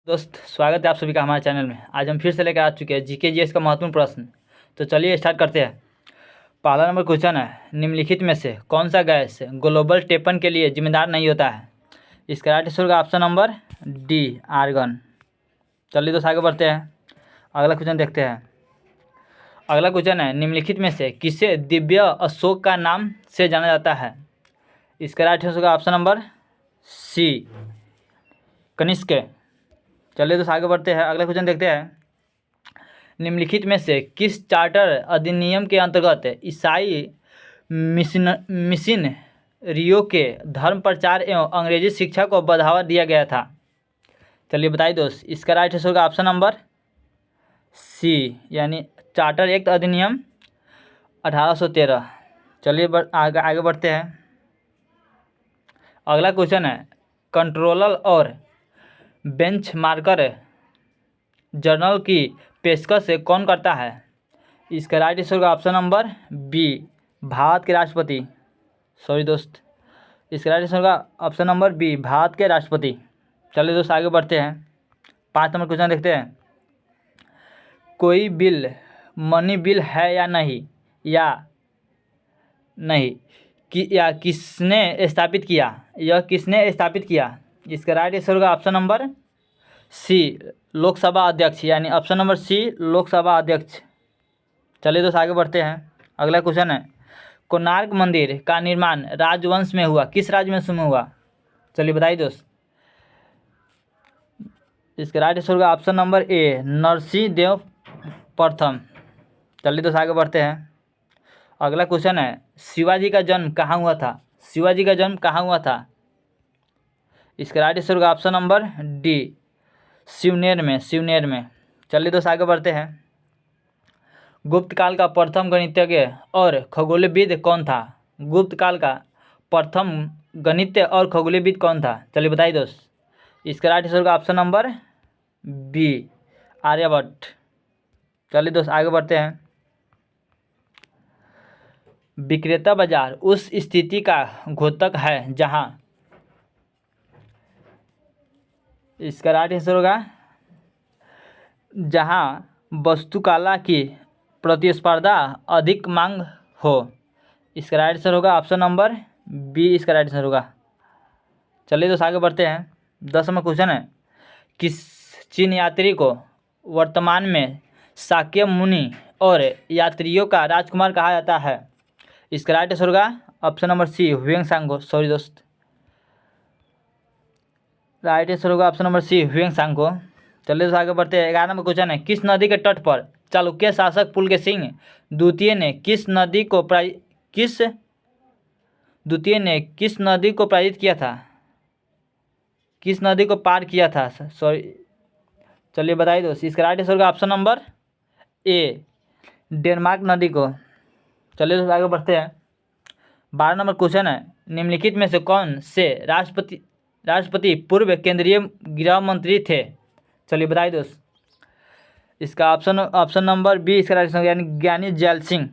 दोस्त स्वागत है आप सभी का हमारे चैनल में। आज हम फिर से लेकर आ चुके हैं जीके जीएस का महत्वपूर्ण प्रश्न। तो चलिए स्टार्ट करते हैं। पहला नंबर क्वेश्चन है, निम्नलिखित में से कौन सा गैस ग्लोबल टेपन के लिए जिम्मेदार नहीं होता है? इसका राइट आंसर होगा ऑप्शन नंबर डी, आर्गन। चलिए दोस्त आगे बढ़ते हैं, अगला क्वेश्चन देखते हैं। अगला क्वेश्चन है, निम्नलिखित में से किसे दिव्य अशोक का नाम से जाना जाता है? इसका राइट आंसर होगा ऑप्शन नंबर सी, कनिष्क। चलिए दोस्त आगे बढ़ते हैं, अगला क्वेश्चन देखते हैं। निम्नलिखित में से किस चार्टर अधिनियम के अंतर्गत ईसाई मिशनरियों के धर्म प्रचार एवं अंग्रेजी शिक्षा को बढ़ावा दिया गया था? चलिए बताइए दोस्त, इसका राइट आंसर होगा ऑप्शन नंबर सी, यानी चार्टर एक्ट अधिनियम 1813। चलिए आगे बढ़ते हैं। अगला क्वेश्चन है, कंट्रोलर और बेंचमार्कर जर्नल की पेशकश कौन करता है? इसका राइट आंसर होगा ऑप्शन नंबर बी, भारत के राष्ट्रपति। सॉरी दोस्त, इसका राइट आंसर होगा ऑप्शन नंबर बी, भारत के राष्ट्रपति। चलिए दोस्त आगे बढ़ते हैं, 5 नंबर क्वेश्चन देखते हैं। कोई बिल मनी बिल है या नहीं या किसने स्थापित किया? यह किसने स्थापित किया? इसका राइट आंसर होगा ऑप्शन नंबर सी, लोकसभा अध्यक्ष, यानी ऑप्शन नंबर सी, लोकसभा अध्यक्ष। चलिए दोस्त आगे बढ़ते हैं। अगला क्वेश्चन है, कोणार्क मंदिर का निर्माण राजवंश में हुआ, किस राजवंश में हुआ? चलिए बताइए दोस्त, इसका राइट आंसर होगा option number A, Narsingh Dev प्रथम। चलिए दोस्त आगे बढ़ते हैं। अगला क्वेश्चन है, शिवाजी का जन्म कहाँ हुआ था? शिवाजी का जन्म कहाँ हुआ था? इसका राइट आंसर होगा ऑप्शन नंबर डी, शिवनेर में। चलिए दोस्त आगे बढ़ते हैं। गुप्त काल का प्रथम गणितज्ञ और खगोलविद कौन था? गुप्त काल का प्रथम गणित और खगोलविद कौन था? चलिए बताइए दोस्त, इसका राइट आंसर होगा ऑप्शन नंबर बी, आर्यभट्ट। चलिए दोस्त आगे बढ़ते हैं। विक्रेता बाजार उस स्थिति का घोतक है जहां, इसका राइट आंसर होगा जहां वस्तुकला की प्रतिस्पर्धा अधिक मांग हो। इसका राइट आंसर होगा ऑप्शन नंबर बी, इसका राइट आंसर होगा। चलिए दोस्त आगे बढ़ते हैं। 10 नंबर क्वेश्चन है, किस चीन यात्री को वर्तमान में शाक्य मुनि और यात्रियों का राजकुमार कहा जाता है? इसका राइट आंसर होगा ऑप्शन नंबर सी, ह्वेंसांग। सॉरी दोस्त, राइट आंसर होगा ऑप्शन नंबर सी, ह्वेंसांग। चलिए दोस्त आगे बढ़ते हैं। 11 नंबर क्वेश्चन है, किस नदी के तट पर चालुक्य शासक पुलकेशिन द्वितीय ने किस नदी को पराजित किया था? किस नदी को पार किया था? सॉरी, चलिए बताइए दोस्त, इसका राइट आंसर होगा ऑप्शन नंबर ए, डेनमार्क नदी को। चलिए दोस्त आगे बढ़ते हैं। 12 नंबर क्वेश्चन है, निम्नलिखित में से कौन से राष्ट्रपति पूर्व केंद्रीय गृह मंत्री थे? चलिए बताइए दोस्त, इसका ऑप्शन नंबर बी, इसका राइट आंसर, यानी ज्ञानी जैल सिंह।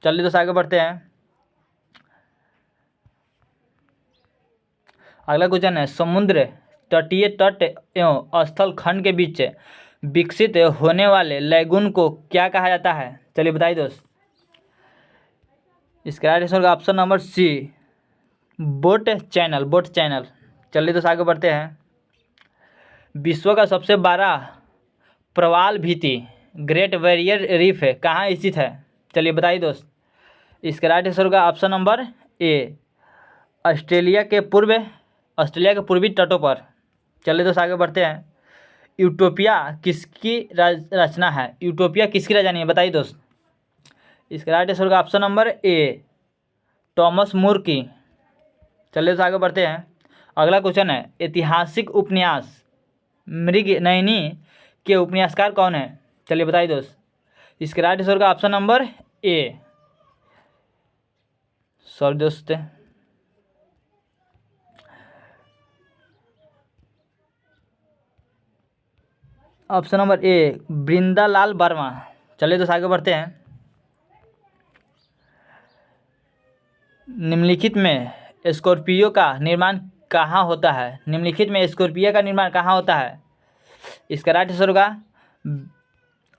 चलिए दोस्त आगे बढ़ते हैं। अगला क्वेश्चन है, समुद्र तटीय तट एवं स्थल खंड के बीच विकसित होने वाले लैगून को क्या कहा जाता है? चलिए बताइए दोस्त, इसका राइट आंसर होगा option number C, boat channel. चलिए दोस्त आगे बढ़ते हैं। विश्व का सबसे बड़ा प्रवाल भित्ति ग्रेट बैरियर रीफ कहाँ स्थित है? चलिए बताइए दोस्त, इसका राइट आंसर होगा ऑप्शन नंबर ए, ऑस्ट्रेलिया के पूर्वी तटों पर। चलिए दोस्त आगे बढ़ते हैं। यूटोपिया किसकी रचना है? यूटोपिया किसकी राजधानी है? बताइए दोस्त, इसका राइट आंसर होगा option number A, Thomas More की। चलिए दोस्त आगे बढ़ते हैं। अगला क्वेश्चन है, ऐतिहासिक उपन्यास मृगनयनी के उपन्यासकार कौन है? चलिए बताइए दोस्त, इसका राइट आंसर होगा ऑप्शन नंबर ए, सॉरी दोस्त, ऑप्शन नंबर ए, बृंदालाल वर्मा। चलिए दोस्त आगे बढ़ते हैं। निम्नलिखित में स्कॉर्पियो का निर्माण कहाँ होता है? निम्नलिखित में स्कॉर्पियो का निर्माण कहाँ होता है? इसका राइट आंसर होगा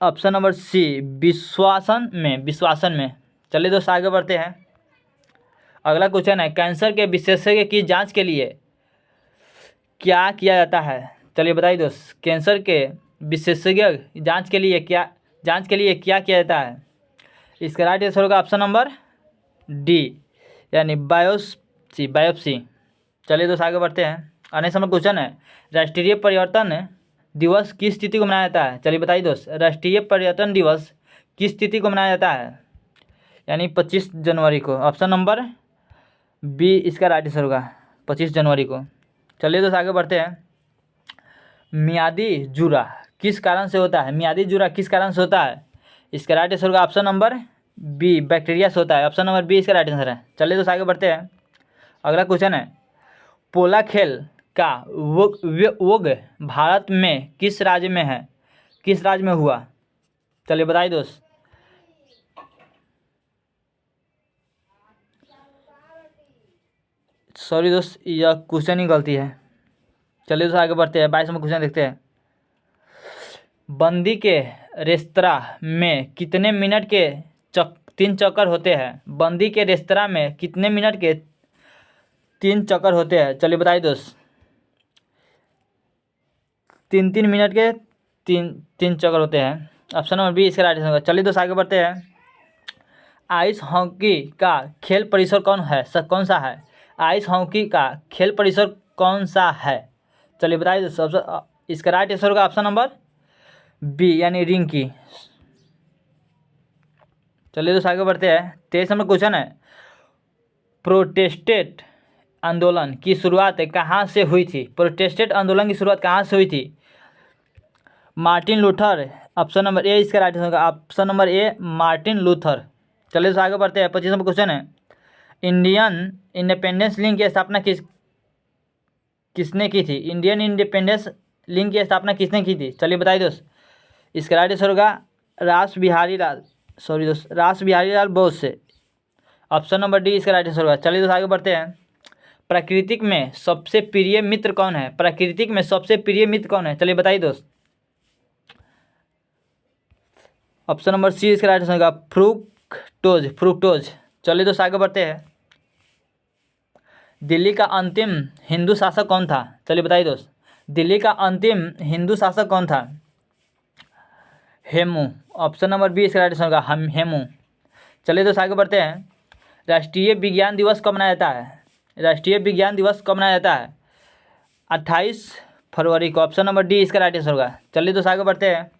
ऑप्शन नंबर सी, विश्वासन में। चलिए दोस्तों आगे बढ़ते हैं। अगला क्वेश्चन है, कैंसर के विशेषज्ञ की जांच के लिए क्या किया जाता है? चलिए बताइए दोस्त, कैंसर के विशेषज्ञ जांच के लिए क्या किया जाता है? इसका राइट आंसर होगा ऑप्शन नंबर डी, यानी बायोप्सी। चलिए दोस्त आगे बढ़ते हैं। अगले समय क्वेश्चन है, राष्ट्रीय पर्यटन दिवस किस तिथि को मनाया जाता है? चलिए बताइए दोस्त, राष्ट्रीय पर्यटन दिवस किस तिथि को मनाया जाता है? यानी 25 जनवरी को। ऑप्शन नंबर बी इसका राइट आंसर होगा 25 जनवरी को। चलिए दोस्त आगे बढ़ते हैं। मियादी जूरा किस कारण से होता है? मियादी जूरा किस कारण से होता है? इसका राइट आंसर होगा ऑप्शन नंबर बी, बैक्टीरिया से होता है। ऑप्शन नंबर बी इसका राइट आंसर है। चलिए दोस्त आगे बढ़ते हैं। अगला क्वेश्चन है, पोला खेल का वोग भारत में किस राज्य में है? किस राज्य में हुआ? चलिए बताइए दोस्त। सॉरी दोस्त, यह क्वेश्चन ही गलती है। चलिए दोस्त आगे बढ़ते हैं। 22वां क्वेश्चन देखते हैं। बंदी के रेस्तरां में कितने मिनट के 3 चक्कर होते हैं? बंदी के रेस्तरां में कितने मिनट के 3 चक्कर होते हैं? चलिए बताइए दोस्त। 3 मिनट के तीन चक्कर होते हैं। ऑप्शन नंबर बी इसका राइट आंसर होगा। चलिए दोस्त आगे बढ़ते हैं। आइस हॉकी का खेल परिसर कौन सा है? आइस हॉकी का खेल परिसर कौन सा है? चलिए बताइए दोस्त। इसका राइट आंसर होगा ऑप्शन नंबर बी, यानी रिंकी। चलिए दोस्त आगे बढ़ते हैं। 23 नंबर क्वेश्चन है, प्रोटेस्टेंट आंदोलन की शुरुआत कहाँ से हुई थी? प्रोटेस्टेंट आंदोलन की शुरुआत कहाँ से हुई थी? Martin Luther. Option number A इसका राइट आंसर होगा option number A, Martin Luther. चलिए दोस्त आगे बढ़ते हैं। 25 नंबर क्वेश्चन है, इंडियन इंडिपेंडेंस लीग की स्थापना किसने की थी? इंडियन इंडिपेंडेंस लीग की स्थापना किसने की थी? चलिए बताइए दोस्त। इसका राइट आंसर होगा रास बिहारी लाल बोस से। ऑप्शन नंबर डी इसका राइट आंसर होगा। चलिए दोस्त आगे बढ़ते हैं। प्रकृतिक में सबसे प्रिय मित्र कौन है? प्रकृतिक में सबसे प्रिय मित्र कौन है? चलिए बताइए दोस्त। ऑप्शन नंबर सी इसका राइट आंसर होगा फ्रुक्टोज। चलिए दोस्त आगे बढ़ते हैं। दिल्ली का अंतिम हिंदू शासक कौन था? चलिए बताइए दोस्त। दिल्ली का अंतिम हिंदू शासक कौन था? हेमू। ऑप्शन नंबर बी इसका राइट आंसर होगा हेमू। चलिए दोस्त आगे बढ़ते हैं। राष्ट्रीय विज्ञान दिवस कब मनाया जाता है? राष्ट्रीय विज्ञान दिवस कब मनाया जाता है? 28 फरवरी को। ऑप्शन नंबर डी इसका राइट आंसर होगा। चलिए दोस्त आगे बढ़ते हैं।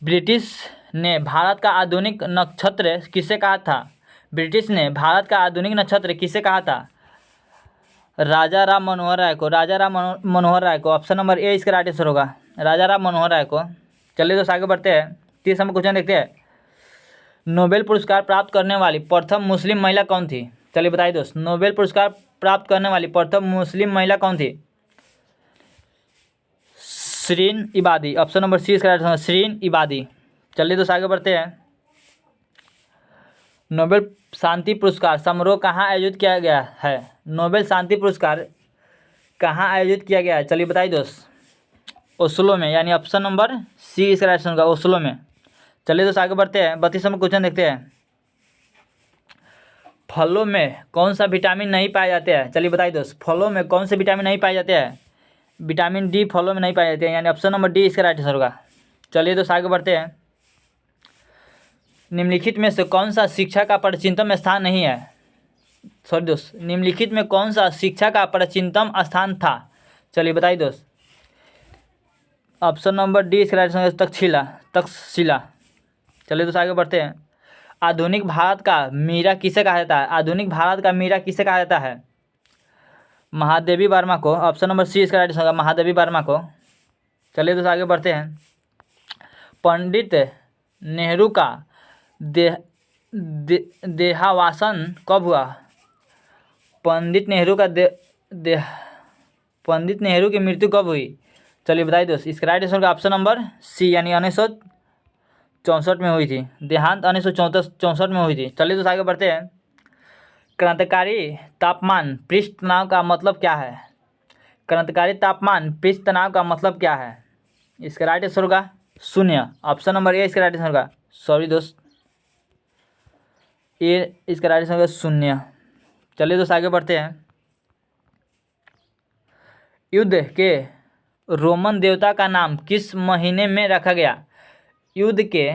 ब्रिटिश ने भारत का आधुनिक नक्षत्र किसे कहा था? ब्रिटिश ने भारत का आधुनिक नक्षत्र किसे कहा था? राजा राम मनोहर राय को। ऑप्शन नंबर ए इसका राइट आंसर होगा राजा राम मनोहर राय को। चलिए दोस्त आगे बढ़ते हैं। 30 नंबर क्वेश्चन देखते हैं। नोबेल पुरस्कार प्राप्त करने वाली प्रथम मुस्लिम महिला कौन थी? चलिए बताइए दोस्त। नोबेल पुरस्कार प्राप्त करने वाली प्रथम मुस्लिम महिला कौन थी? शिरीन इबादी। ऑप्शन नंबर सी इसका राइट आंसर शिरीन इबादी। चलिए दोस्त आगे बढ़ते हैं। नोबेल शांति पुरस्कार समारोह कहाँ आयोजित किया गया है? नोबेल शांति पुरस्कार कहाँ आयोजित किया गया है? चलिए बताइए दोस्त। ओस्लो में, यानी ऑप्शन नंबर सी इसका राइट आंसर होगा ओस्लो में। चलिए दोस्त आगे बढ़ते हैं। 32 नंबर क्वेश्चन देखते हैं। फलों में कौन सा विटामिन नहीं पाए जाते हैं? चलिए बताइए दोस्त। फलों में कौन से विटामिन नहीं पाए जाते हैं? विटामिन डी फलों में नहीं पाए जाते हैं, यानी ऑप्शन नंबर डी इसका राइट आंसर होगा। चलिए दोस्त आगे बढ़ते हैं। निम्नलिखित में से कौन सा शिक्षा का प्राचीनतम स्थान नहीं है? सॉरी दोस्त, निम्नलिखित में कौन सा शिक्षा का प्राचीनतम स्थान था? चलिए बताइए दोस्त। ऑप्शन नंबर डी इसका राइट आंसर तक्षशिला। चलिए दोस्त आगे बढ़ते हैं। आधुनिक भारत का मीरा किसे कहा जाता है? आधुनिक भारत का मीरा किसे कहा जाता है? महादेवी वर्मा को। ऑप्शन नंबर सी इसका राइट आंसर होगा महादेवी वर्मा को। चलिए दोस्त आगे बढ़ते हैं। पंडित नेहरू का देहावसान कब हुआ? पंडित नेहरू की मृत्यु कब हुई? चलिए बताइए दोस्त। इसका राइट आंसर का ऑप्शन नंबर सी, यानी 1964 में हुई थी। देहांत 1964 में हुई थी। चलिए दोस्त आगे बढ़ते हैं। क्रांतिकारी तापमान पृष्ठ तनाव का मतलब क्या है? क्रांतिकारी तापमान पृष्ठ तनाव का मतलब क्या है? इसका राइट आंसर होगा शून्य। ऑप्शन नंबर ए इसका राइट आंसर होगा। सॉरी दोस्त, ए इसका राइट आंसर होगा शून्य। चलिए दोस्त आगे बढ़ते हैं। युद्ध के रोमन देवता का नाम किस महीने में रखा गया? युद्ध के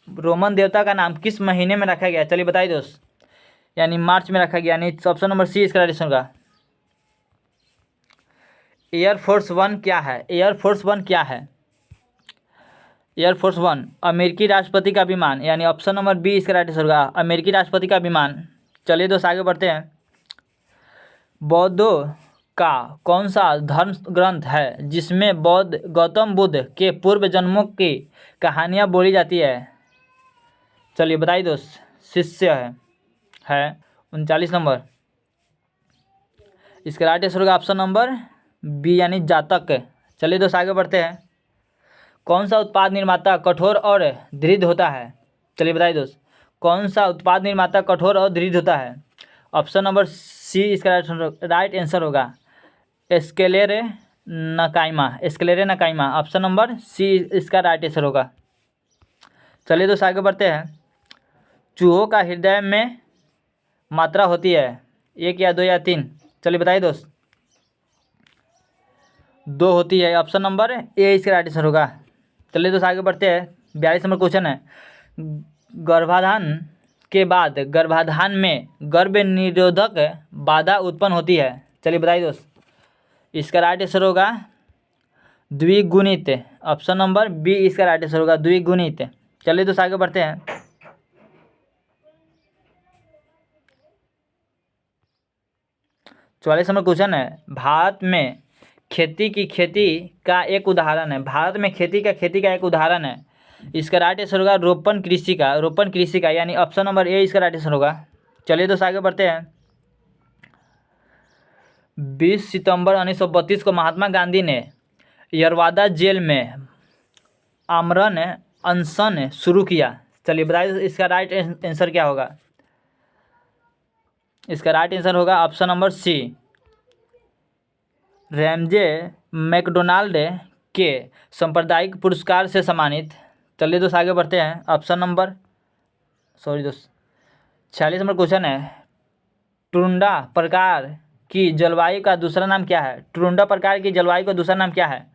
रोमन देवता का नाम किस महीने में रखा गया? चलिए बताइए दोस्त। यानी मार्च में रखा गया, यानी ऑप्शन नंबर सी इसका राइट आंसर होगा। एयरफोर्स वन क्या है? एयरफोर्स वन क्या है? एयरफोर्स वन अमेरिकी राष्ट्रपति का विमान, यानी ऑप्शन नंबर बी इसका राइट आंसर होगा, अमेरिकी राष्ट्रपति का विमान। चलिए दोस्त आगे बढ़ते हैं। बौद्धों का कौन सा धर्म ग्रंथ है जिसमें बौद्ध गौतम बुद्ध के पूर्व जन्मों की कहानियाँ बोली जाती है? चलिए बताइए दोस्त। शिष्य है 39 नंबर। इसका राइट आंसर होगा ऑप्शन नंबर बी यानी जातक। चलिए दोस्त आगे बढ़ते हैं। कौन सा उत्पाद निर्माता कठोर और दृढ़ होता है? चलिए बताइए दोस्त। कौन सा उत्पाद निर्माता कठोर और दृढ़ होता है? ऑप्शन नंबर सी इसका राइट आंसर होगा एस्केलेरे नकाइमा। एस्केलेरे नकाइमा, ऑप्शन नंबर सी इसका राइट आंसर होगा। चलिए दोस्त आगे बढ़ते हैं। चूहों का हृदय में मात्रा होती है 1 या 2 या 3? चलिए बताइए दोस्त। 2 होती है, ऑप्शन नंबर ए इसका राइट आंसर होगा। चलिए दोस्त आगे बढ़ते हैं। 42 नंबर क्वेश्चन है। गर्भाधान के बाद गर्भाधान में गर्भ निरोधक बाधा उत्पन्न होती है? चलिए बताइए दोस्त। इसका राइट आंसर होगा द्विगुणित। ऑप्शन नंबर बी इसका राइट आंसर होगा द्विगुणित। चलिए दोस्त आगे बढ़ते हैं। 44 नंबर क्वेश्चन है। भारत में खेती का एक उदाहरण है। भारत में खेती का एक उदाहरण है। इसका राइट आंसर होगा रोपण कृषि का, यानी ऑप्शन नंबर ए इसका राइट आंसर होगा। चलिए दोस्त आगे बढ़ते हैं। 20 सितंबर 1932 को महात्मा गांधी ने यरवादा जेल में आमरण अनशन शुरू किया। चलिए बताइए इसका राइट आंसर क्या होगा? इसका राइट आंसर होगा option number C Ramsay MacDonald के सांप्रदायिक पुरस्कार से सम्मानित। चलिए दोस्त आगे बढ़ते हैं। ऑप्शन नंबर 46 नंबर क्वेश्चन है। टुंड्रा प्रकार की जलवायु का दूसरा नाम क्या है? टुंड्रा प्रकार की जलवायु का दूसरा नाम क्या है?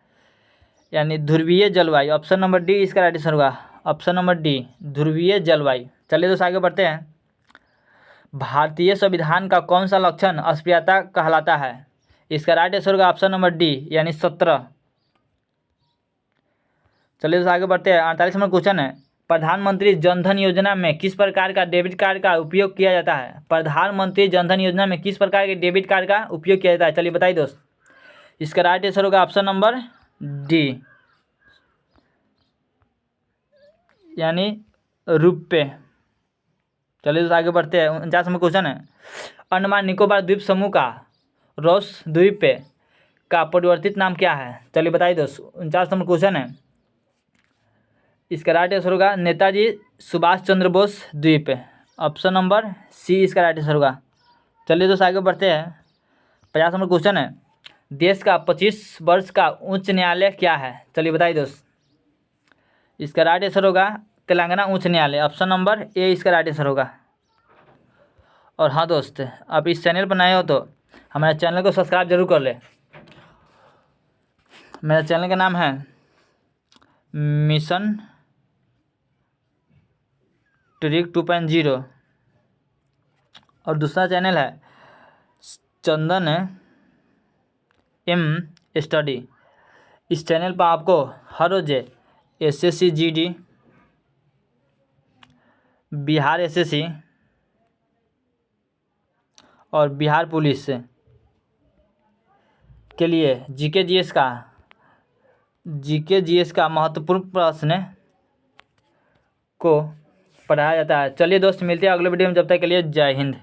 यानी ध्रुवीय जलवायु। ऑप्शन नंबर डी इसका राइट आंसर होगा। ऑप्शन नंबर डी ध्रुवीय जलवायु। चलिए दोस्त आगे बढ़ते हैं। भारतीय संविधान का कौन सा लक्षण अस्पृश्यता कहलाता है? इसका राइट आंसर होगा ऑप्शन नंबर डी यानी 17। चलिए दोस्त आगे बढ़ते हैं। 48 नंबर क्वेश्चन है। प्रधानमंत्री जनधन योजना में किस प्रकार का डेबिट कार्ड का उपयोग किया जाता है? प्रधानमंत्री जनधन योजना में किस प्रकार के डेबिट कार्ड का उपयोग किया जाता है? चलिए बताइए दोस्त। इसका राइट आंसर होगा ऑप्शन नंबर डी यानी रुपये। चलिए दोस्त आगे बढ़ते हैं। 49 नंबर क्वेश्चन है। अंडमान निकोबार द्वीप समूह का रॉस द्वीप का परिवर्तित नाम क्या है? चलिए बताइए दोस्त। 49 नंबर क्वेश्चन है। इसका राइट आंसर होगा नेताजी सुभाष चंद्र बोस द्वीप। ऑप्शन नंबर सी इसका राइट आंसर होगा। चलिए दोस्त आगे बढ़ते हैं। 50 नंबर क्वेश्चन है। देश का 25 वर्ष का उच्च न्यायालय क्या है? चलिए बताइए दोस्त। इसका राइट आंसर होगा तेलंगाना उच्च न्यायालय। ऑप्शन नंबर ए इसका राइट आंसर होगा। और हाँ दोस्त, आप इस चैनल पर नए हो तो हमारे चैनल को सब्सक्राइब जरूर कर ले। मेरा चैनल का नाम है मिशन ट्रिक 2.0 और दूसरा चैनल है चंदन एम स्टडी। इस चैनल पर आपको हर रोज एसएससी जीडी, बिहार एसएससी और बिहार पुलिस के लिए जीके जीएस का महत्वपूर्ण प्रश्न को पढ़ाया जाता है। चलिए दोस्त मिलते हैं अगले वीडियो में, जब तक के लिए जय हिंद।